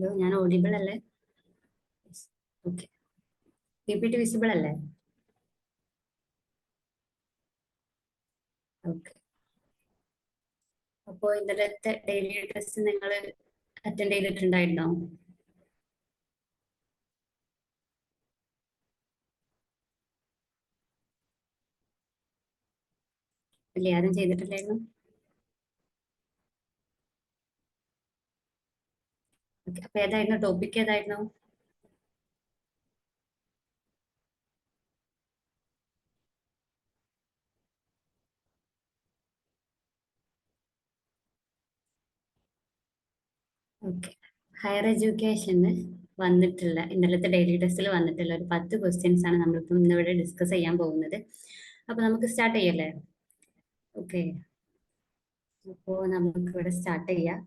Hello, ഞാൻ audible അല്ലേ? Okay. PPT visible അല്ലേ? ഓക്കെ. അപ്പോൾ ഇന്നലത്തെ ഡെയിലി ടെസ്റ്റ് നിങ്ങൾ അറ്റൻഡ് ചെയ്തിട്ടുണ്ടായിരുന്നോ? ഇല്ല, ആരും ചെയ്തിട്ടില്ലായിരുന്നു. ഓക്കെ. അപ്പൊ ഏതായിരുന്നു ടോപ്പിക്? ഏതായിരുന്നു? ഓക്കെ. ഹയർ എഡ്യൂക്കേഷന് വന്നിട്ടുള്ള ഇന്നലത്തെ ഡെയിലി ടെസ്റ്റിൽ വന്നിട്ടുള്ള ഒരു 10 ക്വസ്റ്റ്യൻസ് ആണ് നമ്മളിപ്പം ഇന്നിവിടെ ഡിസ്കസ് ചെയ്യാൻ പോകുന്നത്. അപ്പൊ നമുക്ക് സ്റ്റാർട്ട് ചെയ്യല്ലേ? ഓക്കെ. അപ്പോൾ നമുക്ക് ഇവിടെ സ്റ്റാർട്ട് ചെയ്യാം.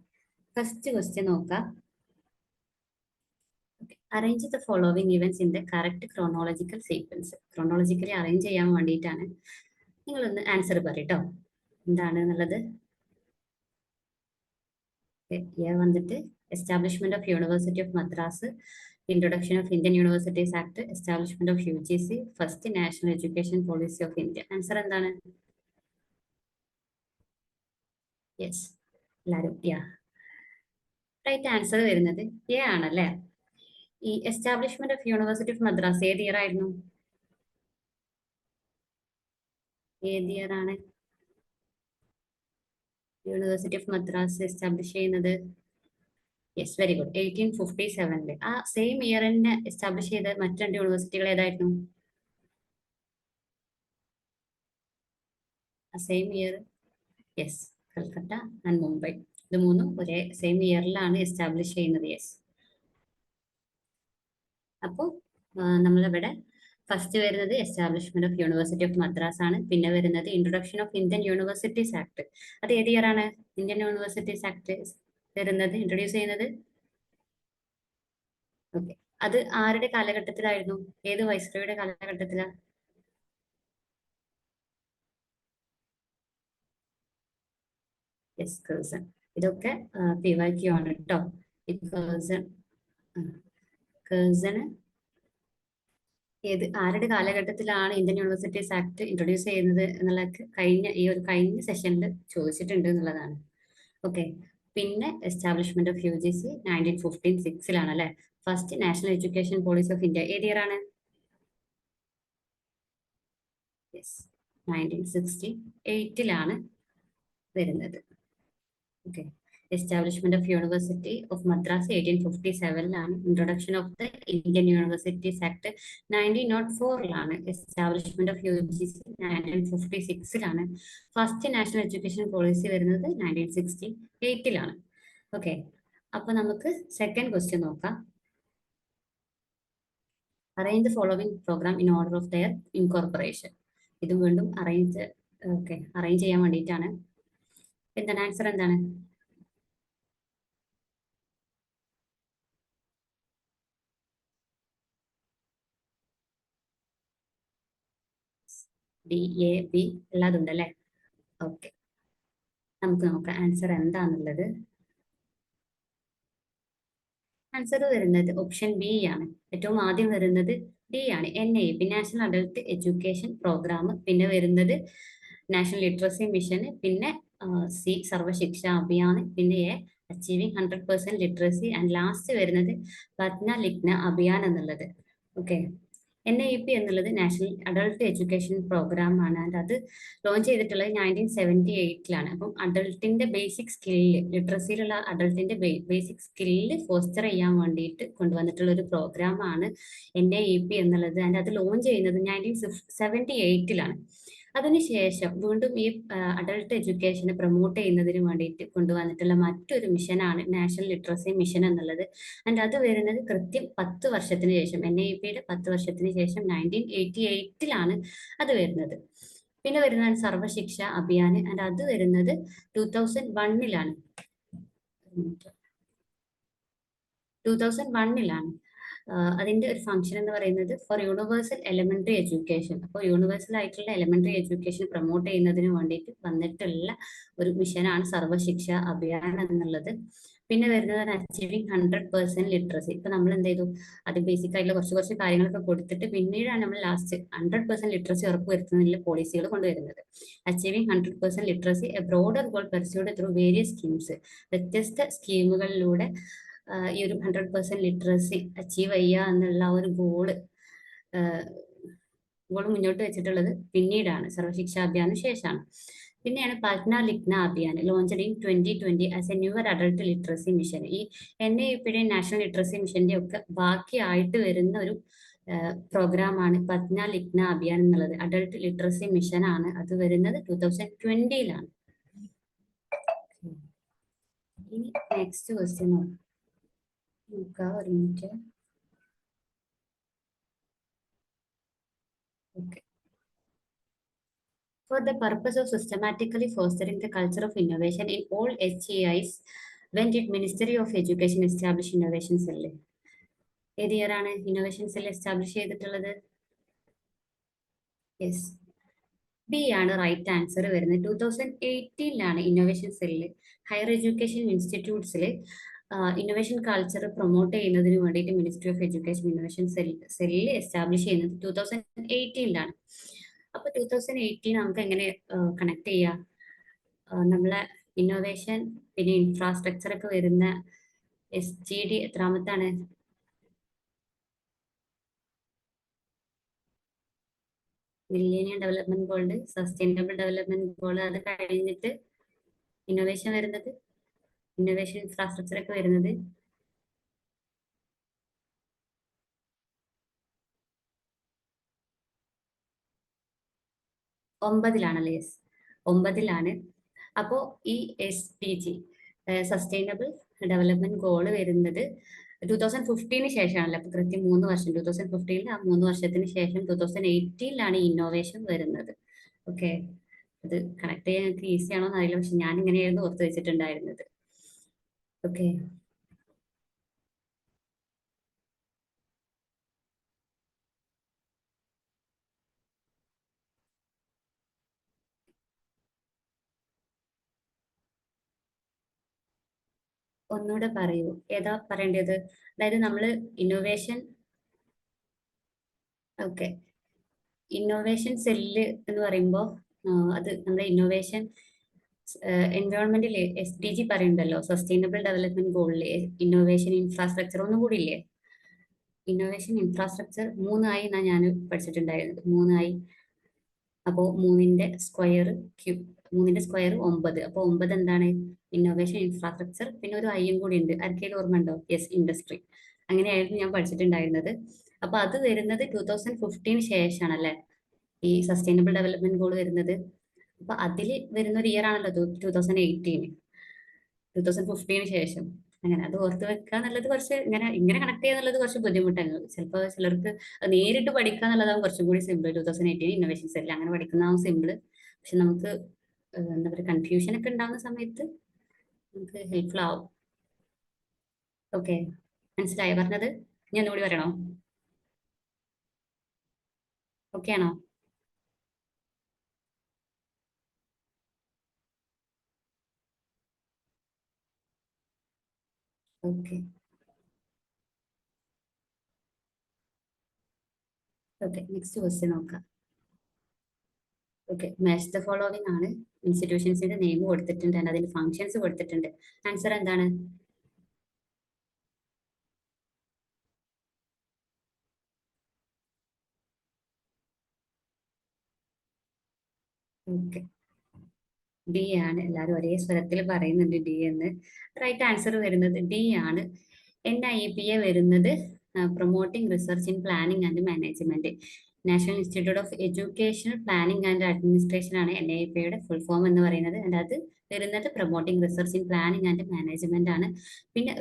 ഫസ്റ്റ് ക്വസ്റ്റ്യൻ നോക്കാം. Arrange the following events in the correct chronological sequence. Chronologically arrange ചെയ്യാൻ വേണ്ടിയിട്ടാണ്. നിങ്ങളൊന്ന് ആൻസർ പറയട്ടോ, എന്താണ് എന്നുള്ളത്. വന്നിട്ട് establishment of university of Madras, introduction of Indian universities act, establishment of UGC, first national education policy of India. Answer എന്താണ്? Yes, എല്ലാവരും right answer വരുന്നത് എ ആണല്ലേ. ഈ establishment of university of Madras ഏത് ഇയർ ആയിരുന്നു? ഏത് ഇയർ ആണ് യൂണിവേഴ്സിറ്റി ഓഫ് മദ്രാസ് എസ്റ്റാബ്ലിഷ് ചെയ്യുന്നത്? Yes, very good. 1857. ആ സെയിം ഇയർ തന്നെ എസ്റ്റാബ്ലിഷ് ചെയ്ത മറ്റു രണ്ട് യൂണിവേഴ്സിറ്റികൾ ഏതായിരുന്നു? ആ same year, yes, Calcutta and Mumbai. ഇത് മൂന്നും ഒരേ സെയിം ഇയറിലാണ് എസ്റ്റാബ്ലിഷ് ചെയ്യുന്നത്. യെസ്. അപ്പോൾ നമ്മളിവിടെ ഫസ്റ്റ് വരുന്നത് establishment of university of Madras ആണ്. പിന്നെ വരുന്നത് introduction of Indian universities act. അത് ഏത് ഇയർ ആണ് ഇന്ത്യൻ യൂണിവേഴ്സിറ്റീസ് ആക്ട് വരുന്നത്, ഇൻട്രൊഡ്യൂസ് ചെയ്യുന്നത്? ഓക്കെ. അത് ആരുടെ കാലഘട്ടത്തിലായിരുന്നു? ഏത് വൈസ്രോയുടെ കാലഘട്ടത്തിലാണ്? Yes, Kherson. ഇതൊക്കെ PYQ ആണ് കേട്ടോ. ഈ കേഴ്സൺ കേഴ്സണ് ആരുടെ കാലഘട്ടത്തിലാണ് ഇന്ത്യൻ യൂണിവേഴ്സിറ്റീസ് ആക്ട് ഇൻട്രൊഡ്യൂസ് ചെയ്യുന്നത് എന്നുള്ളത് കഴിഞ്ഞ സെഷനിൽ ചോദിച്ചിട്ടുണ്ട് എന്നുള്ളതാണ്. ഓക്കെ. പിന്നെ എസ്റ്റാബ്ലിഷ്മെന്റ് ഓഫ് UGC 1956 അല്ലെ. First national education policy of India ഏത് ഇയർ ആണ്? യെസ്, 1968 വരുന്നത്. Okay. Establishment of university of Madras 1857 introduction of the Indian universities act 1904 establishment of UGC 1956 first national education policy വരുന്നത് 1968. ഓക്കെ. അപ്പൊ നമുക്ക് second question നോക്കാം. Arrange the following programme in order of their incorporation. ഇത് വീണ്ടും arrange ചെയ്യാൻ വേണ്ടിയിട്ടാണ്. എന്താണ് answer? എന്താണ്? DAB എല്ലാതും ഉണ്ടല്ലേ. ഓക്കെ, നമുക്ക് നോക്കാം ആൻസർ എന്താന്നുള്ളത്. ആൻസർ വരുന്നത് ഓപ്ഷൻ ബി ആണ്. ഏറ്റവും ആദ്യം വരുന്നത് ഡി ആണ്, NAP national adult education programme. പിന്നെ വരുന്നത് നാഷണൽ ലിറ്ററസി മിഷന്. പിന്നെ C സർവശിക്ഷ അഭിയാൻ. പിന്നെ A achieving 100% literacy. And last വരുന്നത് പത്ന ലിഖ്ന അഭിയാൻ എന്നുള്ളത്. ഓക്കെ. NAP എന്നുള്ളത് നാഷണൽ അഡൾട്ട് എഡ്യൂക്കേഷൻ പ്രോഗ്രാം ആണ്. ആൻഡ് അത് ലോഞ്ച് ചെയ്തിട്ടുള്ളത് 1978. അപ്പം അഡൾട്ടിന്റെ ബേസിക് സ്കില്ല്, ലിറ്ററസിയിലുള്ള അഡൾട്ടിന്റെ ബേസിക് സ്കില്ല് ഫോസ്റ്റർ ചെയ്യാൻ വേണ്ടിയിട്ട് കൊണ്ടുവന്നിട്ടുള്ള ഒരു പ്രോഗ്രാം ആണ് NAP എന്നുള്ളത്. ആൻഡ് അത് ലോഞ്ച് ചെയ്യുന്നത് 1978. അതിനുശേഷം വീണ്ടും ഈ അഡൾട്ട് എഡ്യൂക്കേഷനെ പ്രൊമോട്ട് ചെയ്യുന്നതിന് വേണ്ടിയിട്ട് കൊണ്ടുവന്നിട്ടുള്ള മറ്റൊരു മിഷനാണ് നാഷണൽ ലിറ്ററസി മിഷൻ എന്നുള്ളത്. ആൻഡ് അത് വരുന്നത് കൃത്യം 10 വർഷത്തിന് ശേഷം, NAPയുടെ 10 വർഷത്തിന് ശേഷം 1988 അത് വരുന്നത്. പിന്നെ വരുന്നതാണ് സർവശിക്ഷ അഭിയാൻ. ആൻഡ് അത് വരുന്നത് 2001. 2001 അതിന്റെ ഒരു ഫംഗ്ഷൻ എന്ന് പറയുന്നത് ഫോർ യൂണിവേഴ്സൽ എലിമെന്ററി എഡ്യൂക്കേഷൻ. അപ്പോൾ യൂണിവേഴ്സൽ ആയിട്ടുള്ള എലിമെന്ററി എഡ്യൂക്കേഷൻ പ്രൊമോട്ട് ചെയ്യുന്നതിന് വേണ്ടിയിട്ട് വന്നിട്ടുള്ള ഒരു മിഷനാണ് സർവശിക്ഷ അഭിയാൻ എന്നുള്ളത്. പിന്നെ വരുന്നതാണ് അച്ചീവിങ് 100% ലിറ്ററസി. ഇപ്പൊ നമ്മൾ എന്ത് ചെയ്തു, അത് ബേസിക് ആയിട്ടുള്ള കുറച്ച് കുറച്ച് കാര്യങ്ങളൊക്കെ കൊടുത്തിട്ട് പിന്നീടാണ് നമ്മൾ ലാസ്റ്റ് 100% ലിറ്ററസി ഉറപ്പ് വരുത്തുന്നതിൽ പോളിസികൾ കൊണ്ടുവരുന്നത്. Achieving 100% literacy A broader goal pursued through various schemes. വ്യത്യസ്ത സ്കീമുകളിലൂടെ ഈ ഒരു 100% ലിറ്ററസി അച്ചീവ് ചെയ്യുക എന്നുള്ള ഒരു ഗോള് മുന്നോട്ട് വെച്ചിട്ടുള്ളത് പിന്നീടാണ്, സർവശിക്ഷാ അഭിയാന് ശേഷമാണ്. പിന്നെയാണ് Padhna Likhna Abhiyan, launched in 2020 as a newer adult literacy mission. ഈ NIEPയുടെയും നാഷണൽ ലിറ്ററസി മിഷന്റെ ഒക്കെ ബാക്കിയായിട്ട് വരുന്ന ഒരു പ്രോഗ്രാമാണ് പട്ന ലിഖ്ന അഭിയാൻ എന്നുള്ളത്. അഡൾട്ട് ലിറ്ററസി മിഷൻ ആണ്. അത് വരുന്നത് 2020ലാണ്. ഇനി നെക്സ്റ്റ് ക്വസ്റ്റ്യൻ നോക്കാം. ഒരു minute. Okay. For the purpose of systematically fostering the culture of innovation in all HEIs, when did Ministry of Education establish Innovation Cell? ഏത് ഇയർ ആണ് ഇന്നോവേഷൻ സെൽ എസ്റ്റാബ്ലിഷ് ചെയ്തിട്ടുള്ളത്? Yes, B ആണ് right answer വരുന്നത്. 2018ലാണ് innovation cell higher education ഇൻസ്റ്റിറ്റ്യൂട്ട്സിൽ innovation culture promote ചെയ്യുന്നതിന് വേണ്ടിയിട്ട് ministry of education innovation cell establish ചെയ്യുന്നത് 2018ലാണ്. അപ്പൊ 2018 നമുക്ക് എങ്ങനെ കണക്ട് ചെയ്യാം? നമ്മളെ ഇന്നോവേഷൻ പിന്നെ ഇൻഫ്രാസ്ട്രക്ചർ ഒക്കെ വരുന്ന SGD എത്രാമത്താണ്? Millennium development goal, sustainable development goal, അത് കഴിഞ്ഞിട്ട് ഇന്നോവേഷൻ വരുന്നത്, ഇന്നോവേഷൻ ഇൻഫ്രാസ്ട്രക്ചർ ഒക്കെ വരുന്നത് 9ലാണല്ലേ? യെസ്, 9ലാണ്. അപ്പോൾ ഈ SDG സസ്റ്റൈനബിൾ ഡെവലപ്മെന്റ് ഗോള് വരുന്നത് 2015 ശേഷമാണല്ലോ. അപ്പൊ കൃത്യം 3 വർഷം, 2015 ആ 3 വർഷത്തിന് ശേഷം 2018ലാണ് ഇന്നോവേഷൻ വരുന്നത്. ഓക്കെ, അത് കണക്ട് ചെയ്യാൻ എനിക്ക് ഈസി ആണോ എന്നറിയില്ല, പക്ഷെ ഞാൻ ഇങ്ങനെയായിരുന്നു ഓർത്ത് വെച്ചിട്ടുണ്ടായിരുന്നത്. ഓക്കെ, ഒന്നുകൂടെ പറയൂ, ഏതാ പറയേണ്ടത്? അതായത് നമ്മള് ഇന്നോവേഷൻ, ഓക്കെ, ഇന്നോവേഷൻ സെല്ല് എന്ന് പറയുമ്പോൾ അത് നമ്മുടെ ഇന്നോവേഷൻ എൻവയോൺമെന്റിൽ SDG പറയുന്നുണ്ടല്ലോ, സസ്റ്റൈനബിൾ ഡെവലപ്മെന്റ് ഗോളില് ഇന്നോവേഷൻ ഇൻഫ്രാസ്ട്രക്ചർ ഒന്നും കൂടി ഇല്ലേ? ഇന്നോവേഷൻ ഇൻഫ്രാസ്ട്രക്ചർ 3 എന്നാ ഞാൻ പഠിച്ചിട്ടുണ്ടായിരുന്നത്. 3 അപ്പോൾ 3ന്റെ സ്ക്വയർ 9. അപ്പോൾ 9 എന്താണ്? Innovation infrastructure. പിന്നെ ഒരു ഐയും കൂടി ഉണ്ട്, ആർക്കെങ്കിലും ഓർമ്മ ഉണ്ടോ? Yes, industry. അങ്ങനെയായിരുന്നു ഞാൻ പഠിച്ചിട്ടുണ്ടായിരുന്നത്. അപ്പൊ അത് വരുന്നത് 2015 ശേഷമാണല്ലേ ഈ സസ്റ്റൈനബിൾ ഡെവലപ്മെന്റ് ഗോൾ വരുന്നത്. അപ്പൊ അതിൽ വരുന്ന ഒരു ഇയർ ആണല്ലോ 2018, 2015 ശേഷം. അങ്ങനെ അത് ഓർത്ത് വെക്കുക എന്നുള്ളത് കുറച്ച് ഇങ്ങനെ കണക്ട് ചെയ്യുക എന്നുള്ളത് കുറച്ച് ബുദ്ധിമുട്ടാണ്. ചിലപ്പോൾ ചിലർക്ക് നേരിട്ട് പഠിക്കുക എന്നുള്ളതാവും കുറച്ചും കൂടി സിമ്പിൾ. 2018 ഇന്നോവേഷൻ സെല്ല് അങ്ങനെ പഠിക്കുന്നതാവും സിമ്പിൾ. പക്ഷെ നമുക്ക് എന്താ പറയുക, കൺഫ്യൂഷൻ ഒക്കെ ഉണ്ടാകുന്ന സമയത്ത് നമുക്ക് ഹെൽപ്ഫുൾ ആവും. ഓക്കെ, മനസ്സിലായോ പറഞ്ഞത്? ഞാൻ ഒന്നുകൂടി പറയണോ? ഓക്കെ ആണോ? ഓക്കെ, ഓക്കെ, നെക്സ്റ്റ് ക്വസ്റ്റ്യൻ നോക്കാം. ഓക്കെ, മാച്ച് ദ ഫോളോവിംഗ് ആണ്. ഇൻസ്റ്റിറ്റ്യൂഷൻസിന്റെ നെയിം കൊടുത്തിട്ടുണ്ട്, അതിന്റെ ഫങ്ഷൻസ് കൊടുത്തിട്ടുണ്ട്. ആൻസർ എന്താണ്? ഓക്കെ, ഡി ആണ്. എല്ലാവരും ഒരേ സ്വരത്തിൽ പറയുന്നുണ്ട് ഡി എന്ന്. റൈറ്റ് ആൻസർ വരുന്നത് ഡി ആണ്. NIEPA വരുന്നത് promoting research in planning and management. National institute of educational planning and administration ആണ് NIEPAയുടെ ഫുൾ ഫോം എന്ന് പറയുന്നത്. ആൻഡ് അത് വരുന്നത് promoting research in planning and management ആണ്. പിന്നെ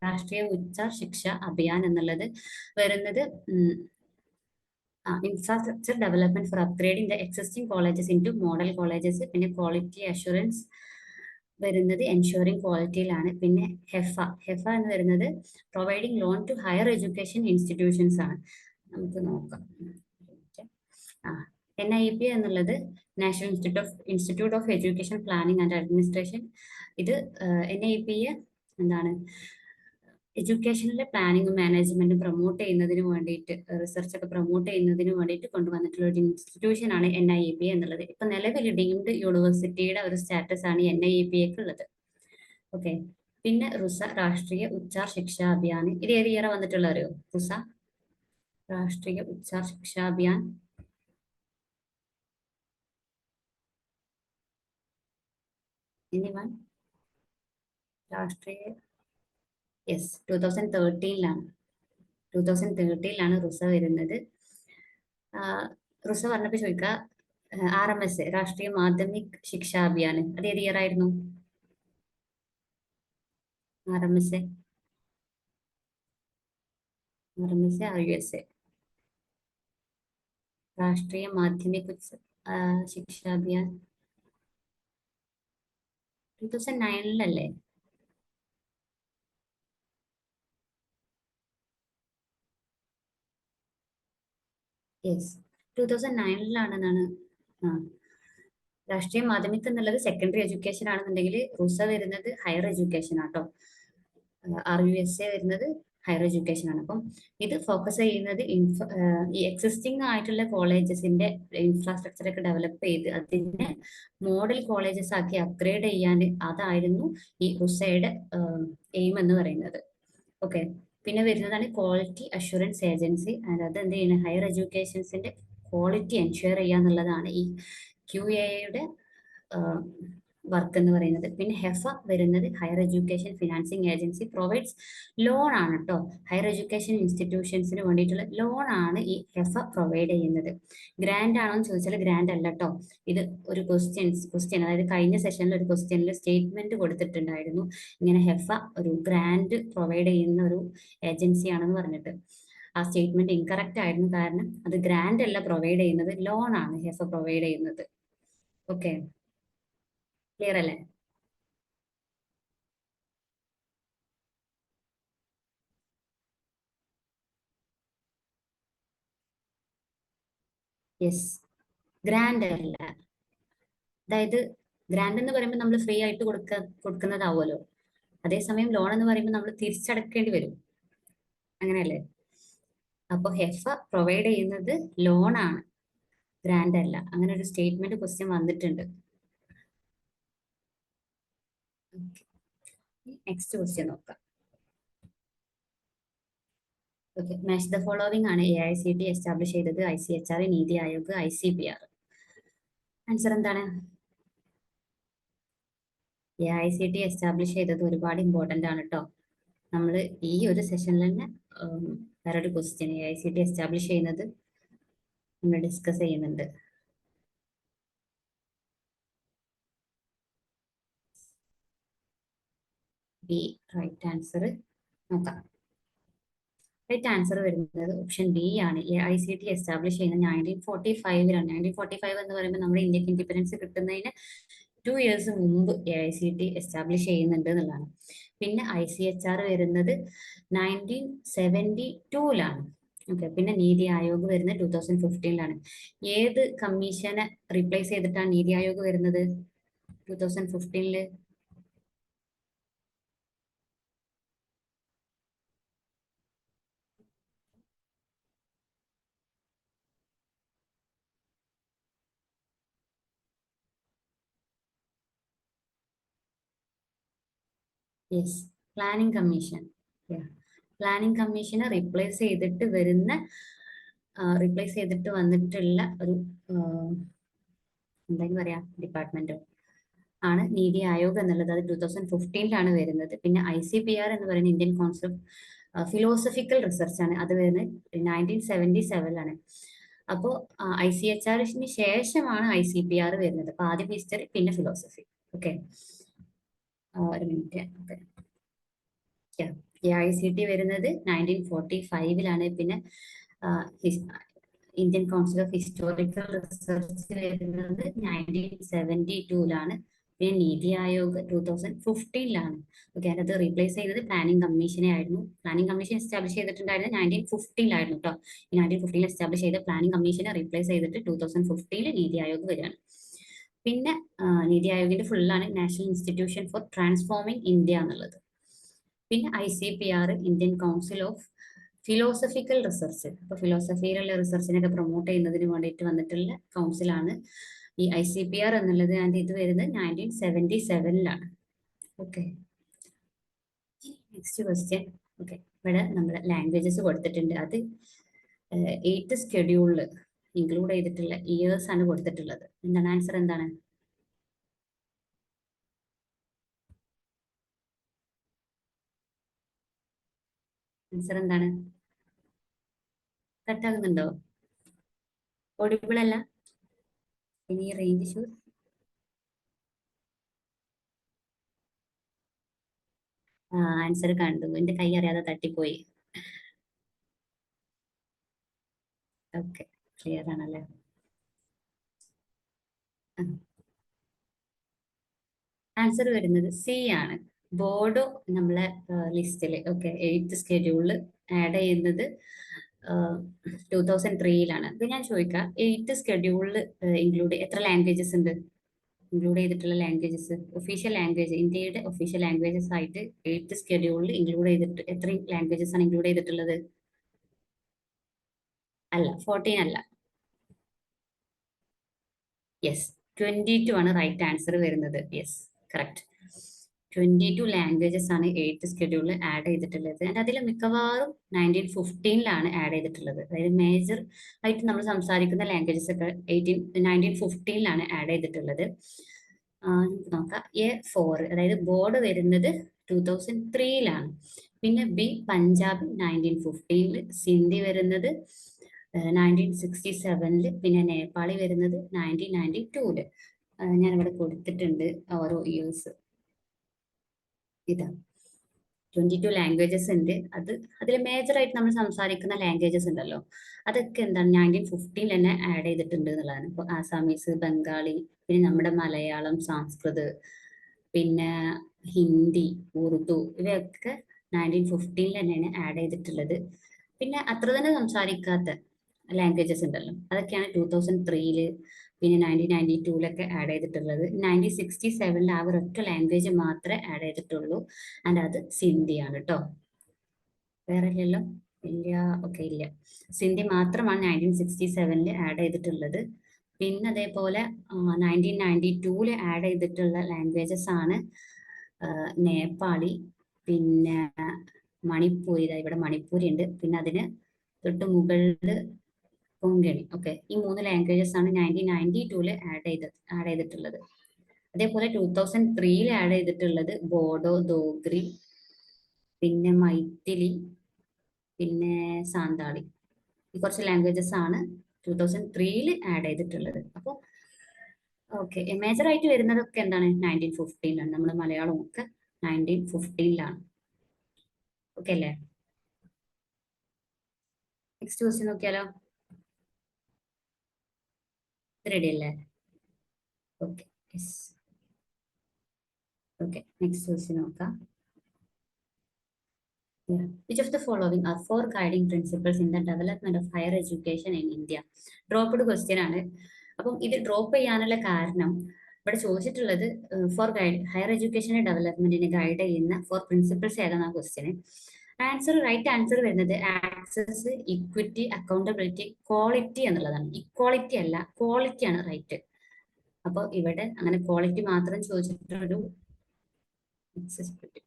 രാഷ്ട്രീയ ഉച്ച ശിക്ഷ അഭിയാൻ എന്നുള്ളത് വരുന്നത് infrastructure development for upgrading the existing colleges into model colleges. പിന്നെ ക്വാളിറ്റി അഷുറൻസ് വരുന്നത് എൻഷുറിംഗ് ക്വാളിറ്റിയിലാണ്. പിന്നെ ഹെഫ എന്ന് വരുന്നത് providing loan to higher education institutions ആണ്. നമുക്ക് നോക്കാം. NIEPA എന്നുള്ളത് national institute of education planning and administration. ഇത് NIEPA എന്താണ് എഡ്യൂക്കേഷനിലെ പ്ലാനിങ്ങും മാനേജ്മെന്റും പ്രൊമോട്ട് ചെയ്യുന്നതിന് വേണ്ടിയിട്ട്, റിസർച്ച് ഒക്കെ പ്രൊമോട്ട് ചെയ്യുന്നതിന് വേണ്ടിയിട്ട് കൊണ്ടുവന്നിട്ടുള്ള ഒരു ഇൻസ്റ്റിറ്റ്യൂഷൻ ആണ് NIEP എന്നുള്ളത്. ഇപ്പൊ നിലവിൽ ഡീംഡ് യൂണിവേഴ്സിറ്റിയുടെ ഒരു സ്റ്റാറ്റസ് ആണ് NIEPക്ക് ഉള്ളത്. ഓക്കെ. പിന്നെ റുസ രാഷ്ട്രീയ ഉച്ചാർ ശിക്ഷാ അഭിയാൻ, ഇത് ഏത് ഇയറ വന്നിട്ടുള്ള അറിയോ? റുസ രാഷ്ട്രീയ ഉച്ചാർ ശിക്ഷാ അഭിയാൻ എനിവൺ? രാഷ്ട്രീയ, യെസ്, 2013ലാണ്. 2013ലാണ് റുസ വരുന്നത്. റുസ പറഞ്ഞപ്പോ ചോദിക്കുക, RMS രാഷ്ട്രീയ മാധ്യമിക് ശിക്ഷാ അഭിയാൻ, അത് ഏത് ഇയർ ആയിരുന്നു? RMS RUSA രാഷ്ട്രീയ മാധ്യമിക് ശിക്ഷാ അഭിയാൻ 2009-ലല്ലേ? യെസ്, 2009-ലാണെന്നാണ്. ആ, രാഷ്ട്രീയ മാധ്യമിക് എന്നുള്ളത് സെക്കൻഡറി എഡ്യൂക്കേഷൻ ആണെന്നുണ്ടെങ്കിൽ റുസ വരുന്നത് ഹയർ എഡ്യൂക്കേഷൻ ആട്ടോ. RUSA വരുന്നത് ഹയർ എഡ്യൂക്കേഷൻ ആണ്. അപ്പം ഇത് ഫോക്കസ് ചെയ്യുന്നത് ഈ എക്സിസ്റ്റിംഗ് ആയിട്ടുള്ള കോളേജസിന്റെ ഇൻഫ്രാസ്ട്രക്ചർ ഒക്കെ ഡെവലപ്പ് ചെയ്ത് അതിനെ മോഡൽ കോളേജസ് ആക്കി അപ്ഗ്രേഡ് ചെയ്യാൻ, അതായിരുന്നു ഈ റുസയുടെ എയിം എന്ന് പറയുന്നത്. ഓക്കെ. പിന്നെ വരുന്നതാണ് ക്വാളിറ്റി അഷുറൻസ് ഏജൻസി. അത് എന്ത് ചെയ്യുന്നത്? ഹയർ എഡ്യൂക്കേഷൻസിന്റെ ക്വാളിറ്റി എൻഷുർ ചെയ്യുക എന്നുള്ളതാണ് ഈ QAയുടെ വർക്ക് എന്ന് പറയുന്നത്. പിന്നെ ഹെഫ വരുന്നത് higher education financing agency, provides loan ആണ് കേട്ടോ. ഹയർ എഡ്യൂക്കേഷൻ ഇൻസ്റ്റിറ്റ്യൂഷൻസിന് വേണ്ടിയിട്ടുള്ള ലോൺ ആണ് ഈ ഹെഫ പ്രൊവൈഡ് ചെയ്യുന്നത്. ഗ്രാൻഡ് ആണോ എന്ന് ചോദിച്ചാൽ ഗ്രാൻഡ് അല്ല കേട്ടോ. ഇത് ഒരു ക്വസ്റ്റ്യൻ, അതായത് കഴിഞ്ഞ സെഷനിൽ ഒരു ക്വസ്റ്റ്യനിൽ സ്റ്റേറ്റ്മെന്റ് കൊടുത്തിട്ടുണ്ടായിരുന്നു, ഇങ്ങനെ ഹെഫ ഒരു ഗ്രാൻഡ് പ്രൊവൈഡ് ചെയ്യുന്ന ഒരു ഏജൻസി ആണെന്ന് പറഞ്ഞിട്ട്. ആ സ്റ്റേറ്റ്മെന്റ് ഇൻകറക്റ്റ് ആയിരുന്നു. കാരണം അത് ഗ്രാൻഡ് അല്ല പ്രൊവൈഡ് ചെയ്യുന്നത്, ലോൺ ആണ് ഹെഫ പ്രൊവൈഡ് ചെയ്യുന്നത്. ഓക്കെ, ക്ലിയർ അല്ലേ? യെസ്, ഗ്രാൻഡ് അല്ല. അതായത് ഗ്രാൻഡ് എന്ന് പറയുമ്പോൾ നമ്മൾ ഫ്രീ ആയിട്ട് കൊടുക്കുന്നതാവുമല്ലോ. അതേസമയം ലോൺ എന്ന് പറയുമ്പോൾ നമ്മൾ തിരിച്ചടക്കേണ്ടി വരും, അങ്ങനെയല്ലേ? അപ്പൊ ഹെഫ പ്രൊവൈഡ് ചെയ്യുന്നത് ലോൺ ആണ്, ഗ്രാൻഡ് അല്ല. അങ്ങനെ ഒരു സ്റ്റേറ്റ്മെന്റ് ക്വസ്റ്റ്യൻ വന്നിട്ടുണ്ട്. നെക്സ്റ്റ് ക്വസ്റ്റ്യൻ നോക്കാം. ഓക്കെ, മാച്ച് ദ ഫോളോവിംഗ് ആണ് AICTE എസ്റ്റാബ്ലിഷ് ചെയ്തത്: ICHR, NITI Aayog, ICPR. Answer എന്താണ്? AICTE എസ്റ്റാബ്ലിഷ് ചെയ്തത് ഒരുപാട് ഇമ്പോർട്ടന്റ് ആണ് കേട്ടോ. നമ്മൾ ഈ ഒരു സെഷനിൽ തന്നെ വേറൊരു ക്വസ്റ്റ്യൻ AICTE എസ്റ്റാബ്ലിഷ് ചെയ്യുന്നത് നമ്മൾ ഡിസ്കസ് ചെയ്യുന്നുണ്ട്. B right answer. നോക്കാം. റൈറ്റ് ആൻസർ വരുന്നത് ഓപ്ഷൻ ബി ആണ്. AICTE എസ്റ്റാബ്ലിഷ് ചെയ്യുന്നത് 1945-ലാണ്. 1945 എന്ന് പറയുമ്പോൾ നമ്മുടെ ഇന്ത്യക്ക് ഇൻഡിപെൻഡൻസ് കിട്ടുന്നതിന് 2 ഇയേഴ്സ് മുമ്പ് AICTE എസ്റ്റാബ്ലിഷ് ചെയ്യുന്നുണ്ട് എന്നുള്ളതാണ്. പിന്നെ ICHR വരുന്നത് 1972-ലാണ്. ഓക്കെ. പിന്നെ നീതി ആയോഗ് വരുന്നത് 2015-ലാണ്. ഏത് കമ്മീഷനെ റീപ്ലേസ് ചെയ്തിട്ടാണ് നീതി ആയോഗ് വരുന്നത് 2015-ല്? Yes, planning commission. പ്ലാനിംഗ് കമ്മീഷനെ റീപ്ലേസ് ചെയ്തിട്ട് വന്നിട്ടുള്ള ഒരു എന്തായാലും പറയാ ഡിപ്പാർട്ട്മെന്റ് ആണ് നീതി ആയോഗ് എന്നുള്ളത്. അത് 2015-ലാണ് വരുന്നത്. പിന്നെ ICPR എന്ന് പറയുന്ന ഇന്ത്യൻ കൗൺസിൽ ഫിലോസഫിക്കൽ റിസർച്ച് ആണ്. അത് വരുന്നത് 1977-ലാണ്. അപ്പോൾ ICHR-ന് ശേഷമാണ് ICPR വരുന്നത്. അപ്പൊ ആദ്യം ഹിസ്റ്ററി, പിന്നെ ഫിലോസഫി. ഓക്കെ, ഒരു മിനിറ്റ്. ഓക്കെ, AICTE വരുന്നത് 1945-ലാണ്. പിന്നെ Indian council of historical research വരുന്നത് 1972-ലാണ്. പിന്നെ നീതി ആയോഗ് 2015-ലാണ്. ഓക്കെ, അത് റീപ്ലേസ് ചെയ്തത് പ്ലാനിംഗ് കമ്മീഷനെ ആയിരുന്നു. പ്ലാനിംഗ് കമ്മീഷൻ എസ്റ്റാബ്ലിഷ് ചെയ്തിട്ടുണ്ടായിരുന്നത് 1915-ലായിരുന്നു കേട്ടോ. ഈ 1915 എസ്റ്റാബ്ലിഷ് ചെയ്ത പ്ലാനിംഗ് കമ്മീഷനെ റീപ്ലേസ് ചെയ്തിട്ട് 2015-ൽ നീതി ആയോഗ് വരികയാണ്. പിന്നെ നീതി ആയോഗിന്റെ ഫുള്ളാണ് national institution for transforming India എന്നുള്ളത്. പിന്നെ ICPR, Indian council of philosophical research. അപ്പൊ ഫിലോസഫിയിലുള്ള റിസർച്ചിനൊക്കെ പ്രൊമോട്ട് ചെയ്യുന്നതിന് വേണ്ടിയിട്ട് വന്നിട്ടുള്ള കൗൺസിലാണ് ഈ ICPR എന്നുള്ളത്. ആൻഡ് ഇത് വരുന്നത് 1977 ഓക്കെ. Next question. ഓക്കെ, ഇവിടെ നമ്മൾ ലാംഗ്വേജസ് കൊടുത്തിട്ടുണ്ട്. അത് 8th സ്കെഡ്യൂളിൽ ഇൻക്ലൂഡ് ചെയ്തിട്ടുള്ള ഇയേഴ്സ് ആണ് കൊടുത്തിട്ടുള്ളത്. എന്താണ് ആൻസർ? എന്താണ് ആൻസർ? എന്താണ്? കട്ടാകുന്നുണ്ടോ? ഓഡിബിൾ അല്ല? ഇനി റേഞ്ച് ഇഷ്യൂ? ആൻസർ കണ്ടു, എന്റെ കൈ അറിയാതെ തട്ടിപ്പോയി. ഓക്കെ, ക്ലിയർ ആണല്ലേ? ആൻസർ വരുന്നത് സി ആണ്. ബോർഡോ നമ്മളെ ലിസ്റ്റിൽ ഓക്കെ 8th സ്കെഡ്യൂളിൽ ആഡ് ചെയ്യുന്നത് 2003 അപ്പൊ ഞാൻ ചോദിക്കാം, 8th സ്കെഡ്യൂളിൽ ഇൻക്ലൂഡ് എത്ര ലാംഗ്വേജസ് ഉണ്ട്? ഇൻക്ലൂഡ് ചെയ്തിട്ടുള്ള ലാംഗ്വേജസ്, ഒഫീഷ്യൽ ലാംഗ്വേജ്, ഇന്ത്യയുടെ ഒഫീഷ്യൽ ലാംഗ്വേജസ് ആയിട്ട് 8th സ്കെഡ്യൂളിൽ ഇൻക്ലൂഡ് ചെയ്തിട്ട് എത്ര ലാംഗ്വേജസ് ആണ് ഇൻക്ലൂഡ് ചെയ്തിട്ടുള്ളത്? അല്ല, 14 അല്ല. യെസ്, 22 ആണ് റൈറ്റ് ആൻസർ വരുന്നത്. Yes, correct. 22 ലാംഗ്വേജസ് ആണ് 8th സ്കെഡ്യൂളിൽ ആഡ് ചെയ്തിട്ടുള്ളത്. ആൻഡ് അതിൽ മിക്കവാറും 1915 ആഡ് ചെയ്തിട്ടുള്ളത്. അതായത് മേജർ ആയിട്ട് നമ്മൾ സംസാരിക്കുന്ന ലാംഗ്വേജസ് ഒക്കെ 1915 ആഡ് ചെയ്തിട്ടുള്ളത്. നോക്കാം. A4 അതായത് ബോർഡ് വരുന്നത് 2003. പിന്നെ ബി പഞ്ചാബ് 1915, സിന്ധി വരുന്നത് 1967, പിന്നെ നേപ്പാളി വരുന്നത് 1992. ഞാനിവിടെ കൊടുത്തിട്ടുണ്ട് ഓരോ ഇയേഴ്സ്. ഇതാ 22 ലാംഗ്വേജസ് ഉണ്ട്. അതിൽ മേജർ ആയിട്ട് നമ്മൾ സംസാരിക്കുന്ന ലാംഗ്വേജസ് ഉണ്ടല്ലോ, അതൊക്കെ എന്താണ് 1915 തന്നെ ആഡ് ചെയ്തിട്ടുണ്ട് എന്നുള്ളതാണ്. ഇപ്പൊ ആസാമീസ്, ബംഗാളി, പിന്നെ നമ്മുടെ മലയാളം, സംസ്കൃത്, പിന്നെ ഹിന്ദി, ഉറുദു, ഇവയൊക്കെ 1915 തന്നെയാണ് ആഡ് ചെയ്തിട്ടുള്ളത്. പിന്നെ അത്ര തന്നെ സംസാരിക്കാത്ത ലാംഗ്വേജസ് ഉണ്ടല്ലോ, അതൊക്കെയാണ് 2003, പിന്നെ 1992 ആഡ് ചെയ്തിട്ടുള്ളത്. 1967 ആ ഒരൊറ്റ ലാംഗ്വേജ് മാത്രമേ ആഡ് ചെയ്തിട്ടുള്ളൂ. ആൻഡ് അത് സിന്ധിയാണ് കേട്ടോ. വേറെ ഇല്ലല്ലോ? ഇല്ല. ഓക്കെ, ഇല്ല. സിന്ധി മാത്രമാണ് 1967 ആഡ് ചെയ്തിട്ടുള്ളത്. പിന്നെ അതേപോലെ 1992 ആഡ് ചെയ്തിട്ടുള്ള ലാംഗ്വേജസ് ആണ് നേപ്പാളി, പിന്നെ മണിപ്പൂരി. ഇവിടെ മണിപ്പൂരി ഉണ്ട്. പിന്നെ അതിന് തൊട്ട് മുകളിൽ കൊങ്കണി. ഓക്കെ, ഈ 3 ലാംഗ്വേജസ് ആണ് 1992 ആഡ് ചെയ്തിട്ടുള്ളത്. അതേപോലെ 2003 ആഡ് ചെയ്തിട്ടുള്ളത് ബോഡോ, ദോഗ്രി, പിന്നെ മൈഥിലി, പിന്നെ സാന്താളി. ഈ കുറച്ച് ലാംഗ്വേജസ് ആണ് 2003 ആഡ് ചെയ്തിട്ടുള്ളത്. അപ്പോൾ ഓക്കെ, മേജർ ആയിട്ട് വരുന്നതൊക്കെ എന്താണ് 1915 നമ്മുടെ മലയാളവും ഒക്കെ 1915 ഓക്കെ അല്ലേ? നെക്സ്റ്റ് ക്വസ്റ്റ്യൻ നോക്കിയാലോ? റെഡി അല്ലേ? Okay, yes. Okay, next question നോക്കാം. Which of the following are four guiding principles in the development of higher education in India? Dropped question ആണ്. അപ്പം ഇത് ഡ്രോപ്പ് ചെയ്യാനുള്ള കാരണം ഇവിടെ ചോദിച്ചിട്ടുള്ളത് ഫോർ ഹയർ എഡ്യൂക്കേഷന്റെ ഡെവലപ്മെന്റിനെ ഗൈഡ് ചെയ്യുന്ന ഫോർ പ്രിൻസിപ്പിൾസ് ഏതാണ് ക്വസ്റ്റ്യന്. റൈറ്റ് ആൻസർ വരുന്നത് ആക്സസ്, ഇക്വിറ്റി, അക്കൗണ്ടബിലിറ്റി, ക്വാളിറ്റി എന്നുള്ളതാണ്. ഇക്വാളിറ്റി അല്ല, ക്വാളിറ്റി ആണ് റൈറ്റ്. അപ്പോൾ ഇവിടെ അങ്ങനെ ക്വാളിറ്റി മാത്രം ചോദിച്ചിട്ടൊരു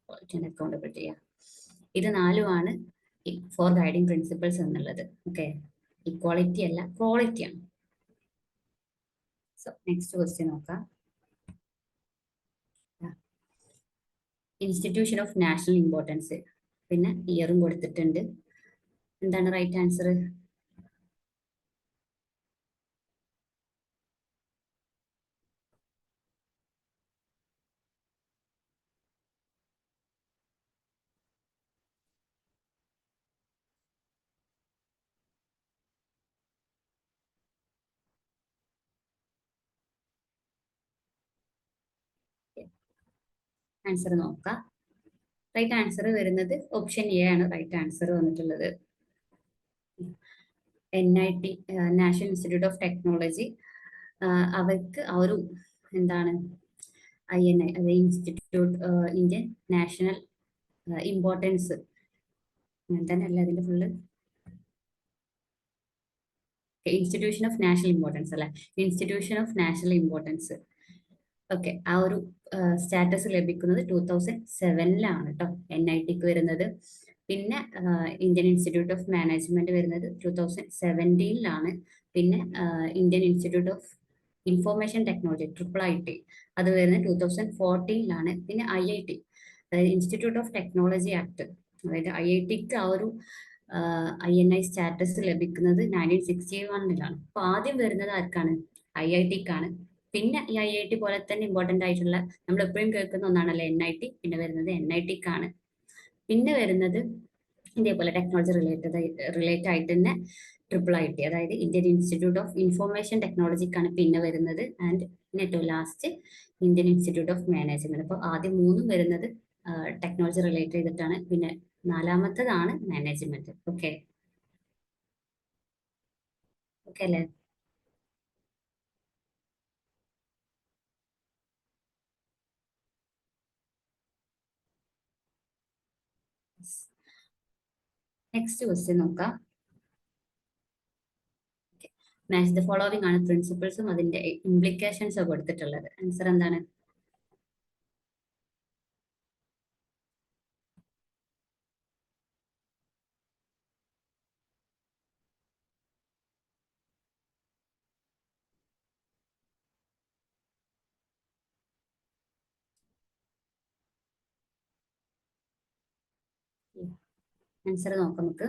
ക്വാളിറ്റി ആൻഡ് അക്കൗണ്ടബിലിറ്റി, ഇത് നാലുമാണ് ഫോർ ഗൈഡിങ് പ്രിൻസിപ്പിൾസ് എന്നുള്ളത്. ഓക്കെ, ഇക്വാളിറ്റി അല്ല, ക്വാളിറ്റി ആണ്. സോ നെക്സ്റ്റ് ക്വസ്റ്റ്യൻ നോക്കാം. ഇൻസ്റ്റിറ്റ്യൂഷൻ ഓഫ് നാഷണൽ ഇമ്പോർട്ടൻസ്, പിന്നെ ഇയറും കൊടുത്തിട്ടുണ്ട്. എന്താണ് റൈറ്റ് ആൻസർ? ആൻസർ നോക്കാം. റൈറ്റ് ആൻസർ വരുന്നത് ഓപ്ഷൻ എ ആണ് റൈറ്റ് ആൻസർ വന്നിട്ടുള്ളത്. NIT, national institute of technology, അവർക്ക് ആ ഒരു എന്താണ് INI, അത് ഇൻസ്റ്റിറ്റ്യൂട്ട് ഇന്ത്യൻ നാഷണൽ ഇമ്പോർട്ടൻസ് അങ്ങനെ തന്നെ അല്ല അതിന്റെ full institution of national importance അല്ലെ, institution of national importance. Okay, ആ ഒരു സ്റ്റാറ്റസ് ലഭിക്കുന്നത് 2007 കേട്ടോ NITക്ക് വരുന്നത്. പിന്നെ ഇന്ത്യൻ ഇൻസ്റ്റിറ്റ്യൂട്ട് ഓഫ് മാനേജ്മെന്റ് വരുന്നത് 2017 പിന്നെ Indian institute of information technology IIIT അത് വരുന്നത് 2014 പിന്നെ IIT അതായത് ഇൻസ്റ്റിറ്റ്യൂട്ട് ഓഫ് ടെക്നോളജി ആക്ട്, അതായത് IITക്ക് ആ ഒരു INI സ്റ്റാറ്റസ് ലഭിക്കുന്നത് 1961. അപ്പൊ ആദ്യം വരുന്നത് ആർക്കാണ്? IITക്കാണ്. പിന്നെ ഈ IIT പോലെ തന്നെ ഇമ്പോർട്ടന്റ് ആയിട്ടുള്ള നമ്മൾ എപ്പോഴും കേൾക്കുന്ന ഒന്നാണല്ലോ NIT, പിന്നെ വരുന്നത് NITക്കാണ്. പിന്നെ വരുന്നത് ഇതേപോലെ ടെക്നോളജി റിലേറ്റ് ആയിട്ട് തന്നെ IIIT, അതായത് ഇന്ത്യൻ ഇൻസ്റ്റിറ്റ്യൂട്ട് ഓഫ് ഇൻഫോർമേഷൻ ടെക്നോളജിക്കാണ് പിന്നെ വരുന്നത്. ആൻഡ് പിന്നെ ഏറ്റവും last Indian institute of management. അപ്പോൾ ആദ്യം മൂന്നും വരുന്നത് ടെക്നോളജി റിലേറ്റ് ചെയ്തിട്ടാണ്, പിന്നെ നാലാമത്തതാണ് മാനേജ്മെന്റ്. ഓക്കെ ഓക്കെ അല്ലേ? നെക്സ്റ്റ് ക്വസ്റ്റ്യൻ നോക്കാം. മാച്ച് ദ ഫോളോവിംഗ് ആണ് പ്രിൻസിപ്പിൾസും അതിന്റെ ഇംപ്ലിക്കേഷൻസും കൊടുത്തിട്ടുള്ളത്. ആൻസർ എന്താണ്? ആൻസർ നോക്കാം നമുക്ക്.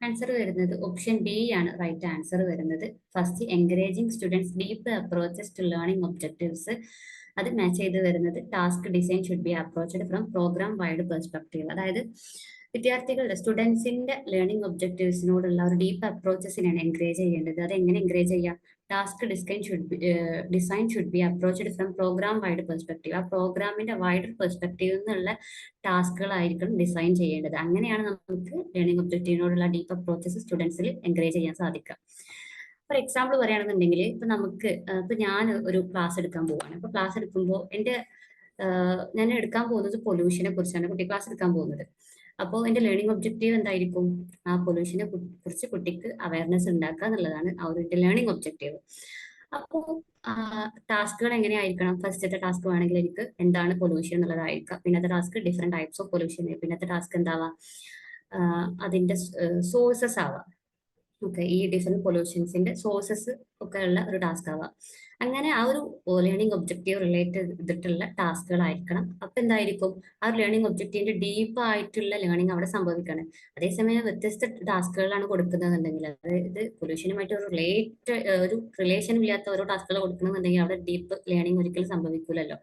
ആൻസർ വരുന്നത് ഓപ്ഷൻ ബി ആണ് റൈറ്റ് ആൻസർ വരുന്നത്. First, encouraging students deep approaches to learning objectives. അത് മാച്ച് ചെയ്ത് വരുന്നത് task design should be approached from programme wide perspective. അതായത് വിദ്യാർത്ഥികളുടെ സ്റ്റുഡൻസിന്റെ ലേണിംഗ് ഒബ്ജക്റ്റീവ്സിനോടുള്ള ഒരു ഡീപ്പ് അപ്രോച്ചസിനാണ് എൻകറേജ് ചെയ്യേണ്ടത്. അത് എങ്ങനെ എൻകറേജ് ചെയ്യാം? Task design should be approached from programme wide perspective. ആ പ്രോഗ്രാമിന്റെ വൈഡർ പെർസ്പെക്റ്റീവ് നിന്നുള്ള ടാസ്കുകളായിരിക്കും ഡിസൈൻ ചെയ്യേണ്ടത്. അങ്ങനെയാണ് നമുക്ക് ലേണിംഗ് ഒബ്ജക്റ്റീവിനോടുള്ള ഡീപ്പ് അപ്രോച്ചസ് സ്റ്റുഡൻസിൽ എൻകറേജ് ചെയ്യാൻ സാധിക്കുക. ഫോർ എക്സാമ്പിൾ പറയുകയാണെന്നുണ്ടെങ്കിൽ, ഇപ്പൊ നമുക്ക് ഇപ്പൊ ഞാൻ ഒരു ക്ലാസ് എടുക്കാൻ പോവാണ്. അപ്പൊ ക്ലാസ് എടുക്കുമ്പോൾ ഞാൻ എടുക്കാൻ പോകുന്നത് പൊല്യൂഷനെ കുറിച്ചാണ്, കുട്ടി ക്ലാസ് എടുക്കാൻ പോകുന്നത്. അപ്പോൾ എന്റെ ലേണിംഗ് ഒബ്ജക്റ്റീവ് എന്തായിരിക്കും? ആ പൊല്യൂഷനെ കുറിച്ച് കുട്ടിക്ക് അവയർനെസ് ഉണ്ടാക്കുക എന്നുള്ളതാണ് ആ ഒരു ലേണിംഗ് ഒബ്ജക്റ്റീവ്. അപ്പോൾ ടാസ്കുകൾ എങ്ങനെയായിരിക്കണം? ഫസ്റ്റത്തെ ടാസ്ക് വേണമെങ്കിൽ എനിക്ക് എന്താണ് പൊല്യൂഷൻ എന്നുള്ളതായിരിക്കാം. പിന്നത്തെ task different types of pollution. പിന്നത്തെ ടാസ്ക് എന്താവാം? അതിന്റെ സോഴ്സസ് ആവാം. ഓക്കെ, ഈ ഡിഫറെന്റ് പൊല്യൂഷൻസിന്റെ സോഴ്സസ് ഒക്കെ ഉള്ള ഒരു ടാസ്ക് ആവാം. അങ്ങനെ ആ ഒരു ലേണിംഗ് ഒബ്ജക്റ്റീവ് റിലേറ്റ് ചെയ്തിട്ടുള്ള ടാസ്കുകളായിരിക്കണം. അപ്പൊ എന്തായിരിക്കും? ആ ഒരു ലേണിംഗ് ഒബ്ജക്റ്റീവിന്റെ ഡീപ്പ് ആയിട്ടുള്ള ലേണിംഗ് അവിടെ സംഭവിക്കണം. അതേസമയം വ്യത്യസ്ത ടാസ്കുകളാണ് കൊടുക്കുന്നതെന്നുണ്ടെങ്കിൽ, അതായത് പൊല്യൂഷനുമായിട്ട് ഒരു റിലേഷൻ ഇല്ലാത്ത ഓരോ ടാസ്കുകൾ കൊടുക്കണമെന്നുണ്ടെങ്കിൽ അവിടെ ഡീപ്പ് ലേണിംഗ് ഒരിക്കലും സംഭവിക്കില്ലല്ലോ.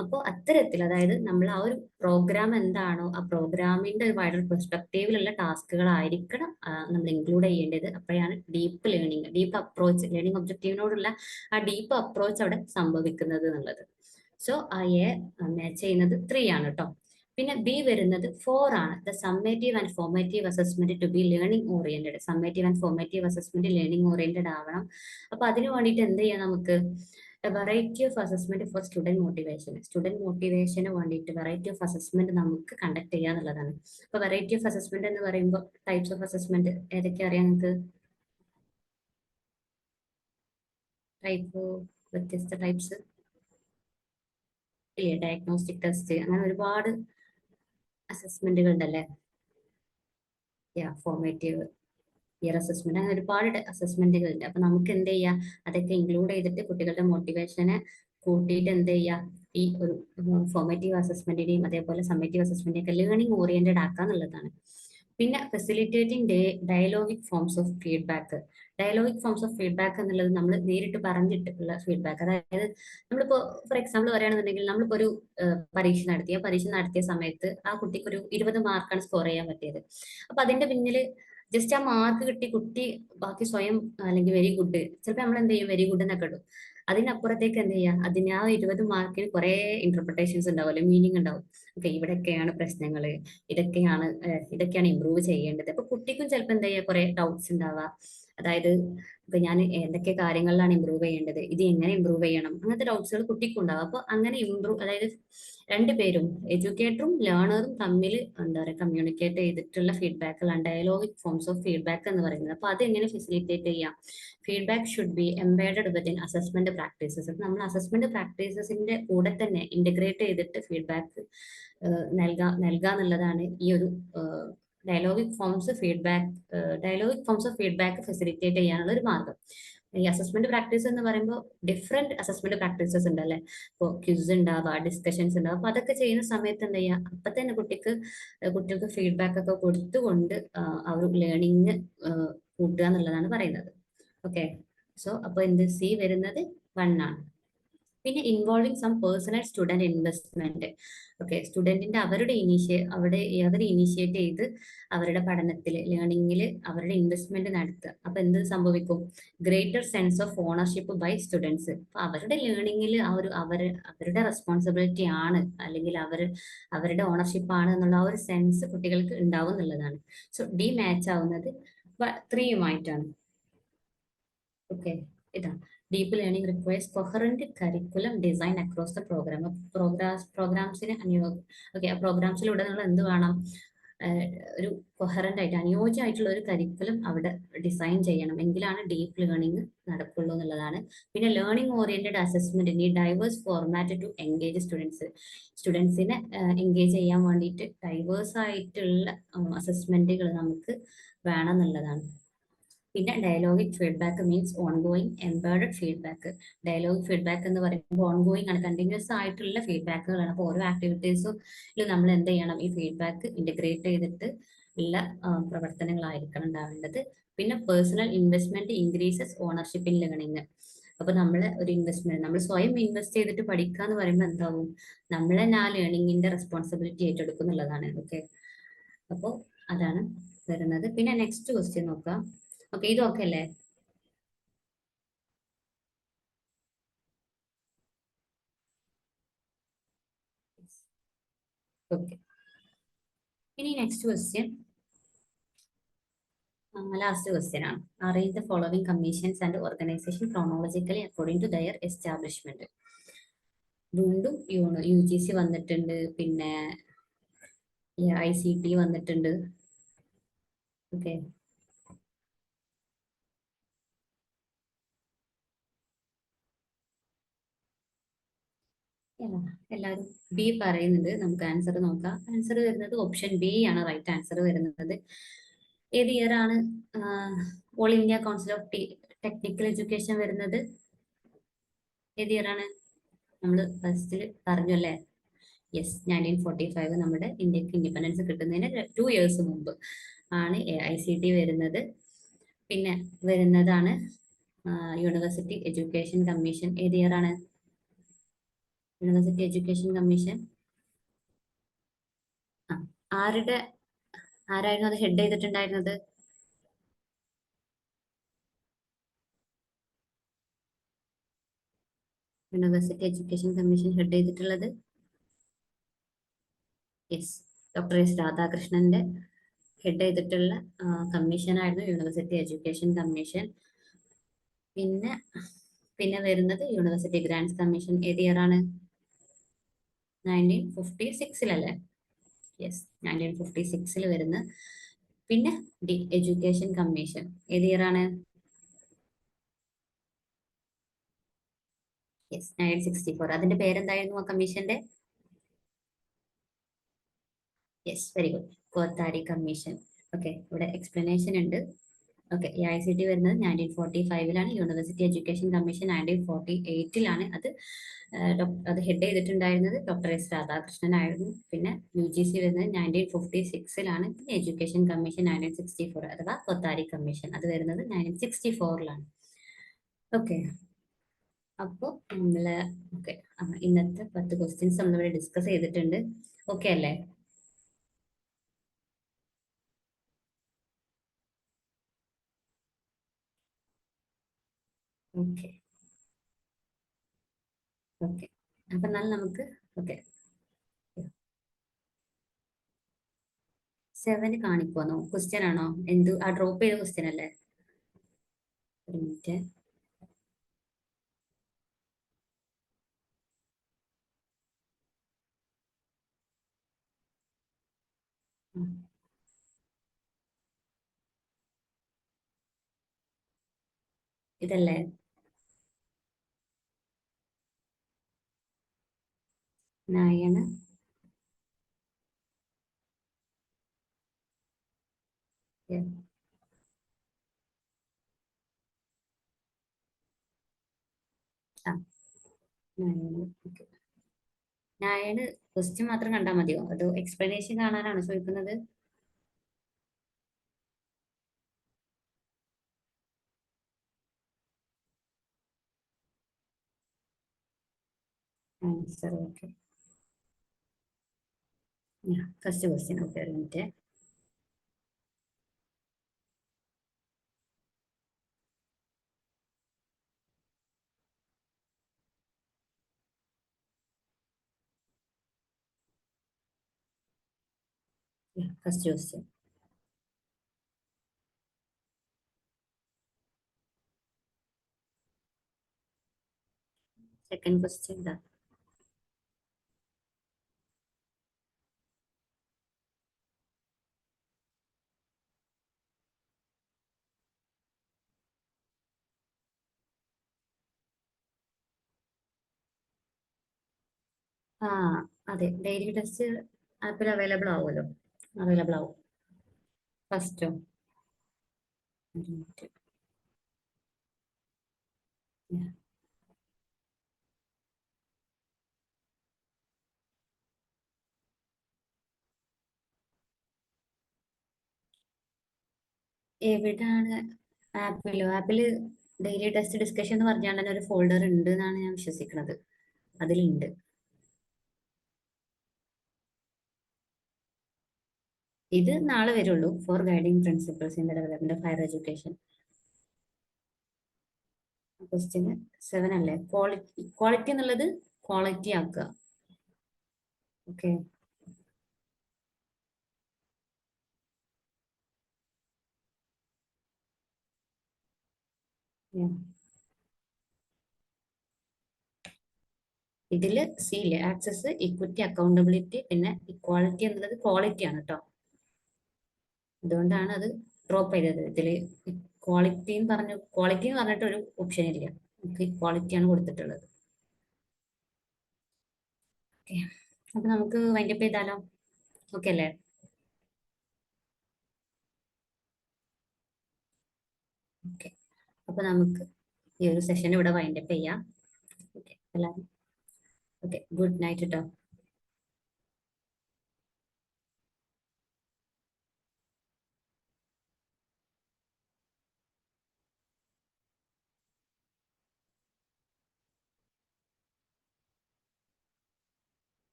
അപ്പോൾ അത്തരത്തിൽ, അതായത് നമ്മൾ ആ ഒരു പ്രോഗ്രാം എന്താണോ ആ പ്രോഗ്രാമിന്റെ ഒരു വൈഡർ പെർസ്പെക്റ്റീവിലുള്ള ടാസ്കുകളായിരിക്കണം നമ്മൾ ഇൻക്ലൂഡ് ചെയ്യേണ്ടത്. അപ്പോഴാണ് ഡീപ്പ് അപ്രോച്ച് ലേണിംഗ് ഒബ്ജക്റ്റീവിനോടുള്ള ആ ഡീപ്പ് അപ്രോച്ച് അവിടെ സംഭവിക്കുന്നത് എന്നുള്ളത്. സോ ആ എ മാച്ച് ചെയ്യുന്നത് 3 ആണ് കേട്ടോ. പിന്നെ ബി വരുന്നത് 4 ആണ്. The summative and formative assessment to be learning oriented. Summative and formative assessment learning oriented ആവണം. അപ്പൊ അതിന് വേണ്ടിയിട്ട് എന്ത് ചെയ്യാം നമുക്ക്? Variety of assessment for student മോട്ടിവേഷന് വേണ്ടിയിട്ട് വെറൈറ്റി ഓഫ് അസസ്മെന്റ് നമുക്ക് കണ്ടക്ട് ചെയ്യുക എന്നുള്ളതാണ്. അപ്പൊ വെറൈറ്റി ഓഫ് അസസ്മെന്റ് എന്ന് പറയുമ്പോൾ ടൈപ്സ് ഓഫ് അസസ്മെന്റ് ഏതൊക്കെ അറിയാം നിങ്ങൾക്ക്? വ്യത്യസ്ത ടൈപ്സ് ഇല്ലേ? ഡയഗ്നോസ്റ്റിക് ടെസ്റ്റ്, അങ്ങനെ ഒരുപാട് അസസ്മെന്റുകൾ ഉണ്ടല്ലേ? ഫോർമേറ്റീവ്, ഇയർ അസസ്മെന്റ്, അങ്ങനെ ഒരുപാട് അസസ്മെന്റുകൾ ഉണ്ട്. അപ്പൊ നമുക്ക് എന്ത് ചെയ്യാം? അതൊക്കെ ഇൻക്ലൂഡ് ചെയ്തിട്ട് കുട്ടികളുടെ മോട്ടിവേഷനെ കൂട്ടിയിട്ട് എന്ത് ചെയ്യാം? ഈ ഒരു ഫോർമേറ്റീവ് അസസ്മെന്റിനെയും അതേപോലെ സമ്മേറ്റീവ് അസസ്മെന്റിനെയും ഒക്കെ ലേണിംഗ് ഓറിയന്റഡ് ആക്കുക എന്നുള്ളതാണ്. പിന്നെ facilitating dialogic forms of feedback. Dialogic forms of feedback എന്നുള്ളത് നമ്മൾ നേരിട്ട് പറഞ്ഞിട്ടുള്ള ഫീഡ്ബാക്ക്. അതായത് നമ്മളിപ്പോ ഫോർ എക്സാമ്പിൾ പറയുകയാണെന്നുണ്ടെങ്കിൽ, നമ്മളിപ്പോ ഒരു പരീക്ഷ നടത്തിയ സമയത്ത് ആ കുട്ടിക്ക് ഒരു 20 മാർക്കാണ് സ്കോർ ചെയ്യാൻ പറ്റിയത്. അപ്പൊ അതിന്റെ പിന്നിൽ ജസ്റ്റ് ആ മാർക്ക് കിട്ടി കുട്ടി ബാക്കി സ്വയം അല്ലെങ്കിൽ വെരി ഗുഡ്, ചിലപ്പോൾ നമ്മൾ എന്ത് ചെയ്യും? വെരി ഗുഡ് എന്നൊക്കെ ഇടും. അതിനപ്പുറത്തേക്ക് എന്ത് ചെയ്യുക? അതിന് ആ 20 മാർക്കിന് കുറെ ഇന്റർപ്രിട്ടേഷൻസ് ഉണ്ടാവുമല്ലോ, മീനിങ് ഉണ്ടാവും. ഓക്കെ, ഇവിടെയൊക്കെയാണ് പ്രശ്നങ്ങള്, ഇതൊക്കെയാണ് ഇമ്പ്രൂവ് ചെയ്യേണ്ടത്. അപ്പൊ കുട്ടിക്കും ചിലപ്പോൾ എന്താ ചെയ്യുക? കുറെ ഡൗട്ട്സ് ഉണ്ടാവുക. അതായത് ഇപ്പൊ ഞാൻ ഏതൊക്കെ കാര്യങ്ങളിലാണ് ഇമ്പ്രൂവ് ചെയ്യേണ്ടത്, ഇത് എങ്ങനെ ഇമ്പ്രൂവ് ചെയ്യണം, അങ്ങനത്തെ ഡൗട്ട്സുകൾ കുട്ടിക്ക് ഉണ്ടാവും. അപ്പൊ അങ്ങനെ ഇമ്പ്രൂവ്, അതായത് രണ്ടുപേരും എഡ്യൂക്കേറ്ററും ലേണറും തമ്മിൽ എന്താ പറയുക കമ്മ്യൂണിക്കേറ്റ് ചെയ്തിട്ടുള്ള ഫീഡ്ബാക്കുകളാണ് ഡയലോഗിക് ഫോംസ് ഓഫ് ഫീഡ്ബാക്ക് എന്ന് പറയുന്നത്. അപ്പൊ അത് എങ്ങനെ ഫെസിലിറ്റേറ്റ് ചെയ്യാം? Feedback should be embedded within assessment practices. നമ്മൾ അസസ്മെന്റ് പ്രാക്ടീസസിന്റെ കൂടെ തന്നെ ഇന്റഗ്രേറ്റ് ചെയ്തിട്ട് ഫീഡ്ബാക്ക് നൽകാന്നുള്ളതാണ് ഈ ഒരു dialogic forms of feedback facilitate ചെയ്യാനുള്ള ഒരു മാർഗം. ഈ അസസ്മെന്റ് പ്രാക്ടീസ് എന്ന് പറയുമ്പോൾ ഡിഫറെന്റ് അസസ്മെന്റ് പ്രാക്ടീസസ് ഉണ്ട് അല്ലെ. ഇപ്പോൾ ക്വിസ് ഉണ്ടാവുക, ഡിസ്കഷൻസ് ഉണ്ടാവുക. അപ്പൊ അതൊക്കെ ചെയ്യുന്ന സമയത്ത് എന്താ ചെയ്യുക, അപ്പൊ തന്നെ കുട്ടികൾക്ക് ഫീഡ്ബാക്ക് ഒക്കെ കൊടുത്തുകൊണ്ട് ആ ഒരു ലേണിംഗ് കൂട്ടുക എന്നുള്ളതാണ് പറയുന്നത്. ഓക്കെ, സോ അപ്പൊ എന്ത് സി വരുന്നത് 1 ആണ്. പിന്നെ involving some personal student investment. Okay, സ്റ്റുഡന്റിന്റെ അവർ ഇനീഷ്യേറ്റ് ചെയ്ത് അവരുടെ പഠനത്തിൽ ലേണിംഗിൽ അവരുടെ ഇൻവെസ്റ്റ്മെന്റ് നടത്തുക. അപ്പൊ എന്ത് സംഭവിക്കും? Greater sense of ownership by students. അപ്പൊ അവരുടെ ലേണിംഗിൽ അവരുടെ റെസ്പോൺസിബിലിറ്റി ആണ്, അല്ലെങ്കിൽ അവരുടെ ഓണർഷിപ്പ് ആണ് എന്നുള്ള ആ ഒരു സെൻസ് കുട്ടികൾക്ക് ഉണ്ടാവും എന്നുള്ളതാണ്. സോ ഡി മാച്ച് ആവുന്നത് 3യുമായിട്ടാണ്. ഓക്കെ, ഇതാണ് deep learning requires coherent curriculum design across the program. പ്രോഗ്രാംസിന് ഓക്കെ, ആ പ്രോഗ്രാംസിലൂടെ നിങ്ങൾ എന്ത് വേണം? ഒരു കൊഹറന്റ് ആയിട്ട് അനുയോജ്യമായിട്ടുള്ള ഒരു കരിക്കുലം അവിടെ ഡിസൈൻ ചെയ്യണം, എങ്കിലാണ് ഡീപ്പ് ലേണിംഗ് നടക്കുള്ളൂ എന്നുള്ളതാണ്. പിന്നെ ലേണിംഗ് ഓറിയന്റഡ് അസസ്മെന്റ് ഈ ഡൈവേഴ്സ് ഫോർമാറ്റ് ടു എൻഗേജ് സ്റ്റുഡൻസിനെ എൻഗേജ് ചെയ്യാൻ വേണ്ടിയിട്ട് ഡൈവേഴ്സ് ആയിട്ടുള്ള അസസ്മെന്റുകൾ നമുക്ക് വേണം എന്നുള്ളതാണ്. പിന്നെ dialogic feedback means ongoing embedded feedback. Dialogic feedback എന്ന് പറയുമ്പോൾ ഓൺഗോയിങ് ആണ്, കണ്ടിന്യൂസ് ആയിട്ടുള്ള ഫീഡ്ബാക്കുകളാണ്. അപ്പോൾ ഓരോ ആക്ടിവിറ്റീസും നമ്മൾ എന്ത് ചെയ്യണം? ഈ ഫീഡ്ബാക്ക് ഇന്റഗ്രേറ്റ് ചെയ്തിട്ട് ഉള്ള പ്രവർത്തനങ്ങളായിരിക്കണം ഉണ്ടാവേണ്ടത്. പിന്നെ personal investment increases ownership in learning. അപ്പൊ നമ്മൾ സ്വയം ഇൻവെസ്റ്റ് ചെയ്തിട്ട് പഠിക്കുക എന്ന് പറയുമ്പോൾ എന്താവും? നമ്മൾ തന്നെ ആ ലേണിംഗിന്റെ റെസ്പോൺസിബിലിറ്റി ഏറ്റെടുക്കും എന്നുള്ളതാണ്. ഓക്കെ, അപ്പോൾ അതാണ് വരുന്നത്. പിന്നെ നെക്സ്റ്റ് ക്വസ്റ്റ്യൻ നോക്കാം. ഓക്കെ, ഇതൊക്കെ അല്ലേ? ഓക്കെ, ഇനി നെക്സ്റ്റ് ക്വസ്റ്റ്യൻ, ലാസ്റ്റ് ക്വസ്റ്റ്യൻ ആണ്. Arrange the following commissions and organisation chronologically according to their establishment. വീണ്ടും UGC വന്നിട്ടുണ്ട്, പിന്നെ ICT വന്നിട്ടുണ്ട്. ഓക്കെ, എല്ലാവരും ബി പറയുന്നുണ്ട്. നമുക്ക് ആൻസർ നോക്കാം. ആൻസർ വരുന്നത് ഓപ്ഷൻ ബി ആണ് റൈറ്റ് ആൻസർ വരുന്നത്. ഏത് ഇയർ ആണ് all India council of technical education വരുന്നത്? ഏത് ഇയർ ആണ്? നമ്മൾ ഫസ്റ്റിൽ പറഞ്ഞു അല്ലേ? യെസ്, 1945. നമ്മുടെ ഇന്ത്യക്ക് ഇൻഡിപെൻഡൻസ് കിട്ടുന്നതിന് 2 ഇയേഴ്സ് മുമ്പ് ആണ് AICT വരുന്നത്. പിന്നെ വരുന്നതാണ് യൂണിവേഴ്സിറ്റി എഡ്യൂക്കേഷൻ കമ്മീഷൻ. ഏത് ഇയർ ആണ് യൂണിവേഴ്സിറ്റി എഡ്യൂക്കേഷൻ കമ്മീഷൻ? ആരായിരുന്നു അത് ഹെഡ് ചെയ്തിട്ടുണ്ടായിരുന്നത്? യൂണിവേഴ്സിറ്റി എഡ്യൂക്കേഷൻ കമ്മീഷൻ ഹെഡ് ചെയ്തിട്ടുള്ളത് യെസ്, ഡോക്ടർ രാധാകൃഷ്ണന്റെ ഹെഡ് ചെയ്തിട്ടുള്ള കമ്മീഷനായിരുന്നു യൂണിവേഴ്സിറ്റി എഡ്യൂക്കേഷൻ കമ്മീഷൻ. പിന്നെ പിന്നെ വരുന്നത് യൂണിവേഴ്സിറ്റി ഗ്രാന്റ്സ് കമ്മീഷൻ. ഏത് ഇയർ ആണ്? 1956 യെസ്, 1956 വരുന്ന. പിന്നെ എഡ്യൂക്കേഷൻ കമ്മീഷൻ ഏത് ഇയർ ആണ്? യെസ്, 1964. അതിന്റെ പേരെന്തായിരുന്നു ആ കമ്മീഷന്റെ? Yes, very good, Kothari commission. Okay, ഇവിടെ എക്സ്പ്ലനേഷൻ ഉണ്ട്. ഓക്കെ, AICT വരുന്നത് 1945 യൂണിവേഴ്സിറ്റി എഡ്യൂക്കേഷൻ കമ്മീഷൻ 1948 അത് ഹെഡ് ചെയ്തിട്ടുണ്ടായിരുന്നത് ഡോക്ടർ രാധാകൃഷ്ണൻ ആയിരുന്നു. പിന്നെ UGC വരുന്നത് 1956. എഡ്യൂക്കേഷൻ കമ്മീഷൻ 1964, അഥവാ കൊത്താരി കമ്മീഷൻ, അത് വരുന്നത് 1964. ഓക്കെ, അപ്പോൾ നമ്മള് ഓക്കെ ഇന്നത്തെ 10 ക്വസ്റ്റ്യൻസ് നമ്മളിവിടെ ഡിസ്കസ് ചെയ്തിട്ടുണ്ട്. ഓക്കെ അല്ലേ? ഓക്കെ ഓക്കെ, അപ്പൊ എന്നാൽ നമുക്ക് ഓക്കെ 7 കാണിക്കുവാണോ? ക്വസ്റ്റ്യൻ ആണോ? ആ ഡ്രോപ്പ് ചെയ്ത ക്വസ്റ്റ്യൻ അല്ലേ? ഒരു മിനിറ്റ്. ഇതല്ലേ? നയണ് ആ നയണ് ഓക്കെ. നയണ് ക്വസ്റ്റ്യൻ മാത്രം കണ്ടാൽ മതിയോ, അതോ എക്സ്പ്ലനേഷൻ കാണാനാണോ ചോദിക്കുന്നത്? Answer okay. First question okay. ഒരു minute. First question. Second question എന്താ? ആ അതെ, ഡെയിലി ടെസ്റ്റ് ആപ്പിൽ അവൈലബിൾ ആവുമല്ലോ. അവൈലബിൾ ആവും. ഫസ്റ്റോ? ഒരു മിനിറ്റ്. എവിടാണ്? ആപ്പില് ഡെയിലി ടെസ്റ്റ് ഡിസ്കഷൻ എന്ന് പറഞ്ഞാൽ തന്നെ ഒരു ഫോൾഡർ ഉണ്ട് എന്നാണ് ഞാൻ വിശ്വസിക്കുന്നത്. അതിലുണ്ട്. ഇത് നാളെ വരുള്ളൂ. Four guiding principles in the development of higher education. ക്വസ്റ്റ്യന് 7 അല്ലേ? ക്വാളിറ്റി, ഇക്വാളിറ്റി എന്നുള്ളത് ക്വാളിറ്റി ആക്കുക. ഓക്കെ. ഇതില് സി ഇല്ലേ, ആക്സസ്, ഇക്വിറ്റി, അക്കൗണ്ടബിലിറ്റി, പിന്നെ ഇക്വാളിറ്റി എന്നുള്ളത് ക്വാളിറ്റി ആണ് കേട്ടോ. അതുകൊണ്ടാണ് അത് ഡ്രോപ്പ് ചെയ്തത്. ഇതില് ക്വാളിറ്റി എന്ന് പറഞ്ഞിട്ട് ഒരു ഓപ്ഷൻ ഇല്ല. നമുക്ക് ഇക്വാളിറ്റി ആണ് കൊടുത്തിട്ടുള്ളത്. ഓക്കെ, അപ്പൊ നമുക്ക് വൈൻഡപ്പ് ചെയ്താലോ? ഓക്കെ അല്ലേ? ഓക്കെ, അപ്പൊ നമുക്ക് ഈ ഒരു സെഷൻ ഇവിടെ വൈൻഡപ്പ് ചെയ്യാം. ഓക്കെ എല്ലാവരും. ഓക്കെ, ഗുഡ് നൈറ്റ് കേട്ടോ.